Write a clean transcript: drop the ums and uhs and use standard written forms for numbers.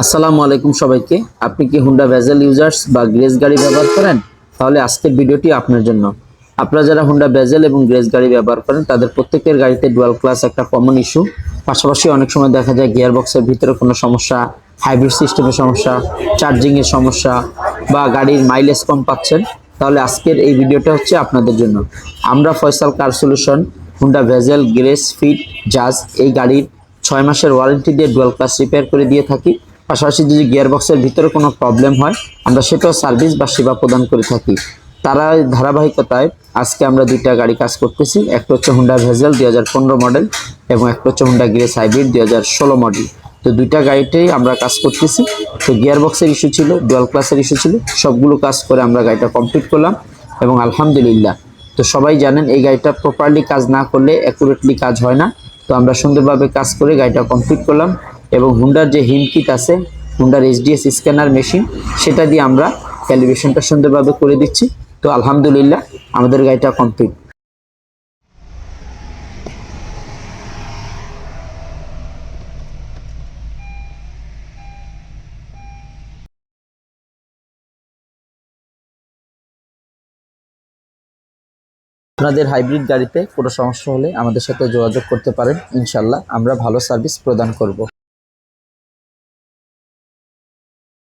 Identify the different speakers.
Speaker 1: আসসালামু আলাইকুম সবাইকে। আপনি কি হুন্ডা ভেজেল ইউজার্স বা গ্রেস গাড়ি ব্যবহার করেন? তাহলে আজকের ভিডিওটি আপনার জন্য। আপনারা যারা হুন্ডা ভেজেল এবং গ্রেস গাড়ি ব্যবহার করেন তাদের প্রত্যেকের গাড়িতে ডুয়াল ক্লাস একটা কমন ইস্যু। পাশাপাশি অনেক সময় দেখা যায় গিয়ার বক্সের ভিতরে কোনো সমস্যা, হাইব্রিড সিস্টেমের সমস্যা, চার্জিংয়ের সমস্যা বা গাড়ির মাইলেজ কম পাচ্ছেন। তাহলে আজকের এই ভিডিওটা হচ্ছে আপনাদের জন্য। আমরা Faisal car solution Honda Vezel, Grace, Fit, Jazz এই গাড়ির 6 মাসের ওয়ারেন্টি দিয়ে ডুয়াল ক্লাস রিপেয়ার করে দিয়ে থাকি। পাশাপাশি যদি গিয়ারবক্সের ভিতরে কোনো প্রবলেম হয় আমরা সেটাও সার্ভিস বা সেবা প্রদান করে থাকি। তারা ধারাবাহিকতায় আজকে আমরা দুইটা গাড়ি কাজ করতেছি। একটা হচ্ছে হুন্ডা ভেজেল 2015 মডেল এবং একটা হচ্ছে হুন্ডা গ্রেস হাইব্রিড 2016 মডেল। তো দুইটা গাড়িতেই আমরা কাজ করতেছি। তো গিয়ারবক্সের ইস্যু ছিল, ডুয়াল ক্লাসের ইস্যু ছিল, সবগুলো কাজ করে আমরা গাড়িটা কমপ্লিট করলাম এবং আলহামদুলিল্লাহ। তো সবাই জানেন এই গাড়িটা প্রপারলি কাজ না করলে অ্যাকুরেটলি কাজ হয় না। তো আমরা সুন্দরভাবে কাজ করে গাড়িটা কমপ্লিট করলাম এবং হুন্ডার যে হিম কিট আছে, হুন্ডার এইচডিএস স্ক্যানার মেশিন, সেটা দিয়ে আমরা ক্যালিব্রেশনটা সুন্দরভাবে করে দিচ্ছি। তো আলহামদুলিল্লাহ আমাদের গাড়িটা কমপ্লিট। আপনাদের হাইব্রিড গাড়িতে কোনো সমস্যা হলে আমাদের সাথে যোগাযোগ করতে পারেন। ইনশাল্লাহ আমরা ভালো সার্ভিস প্রদান করব।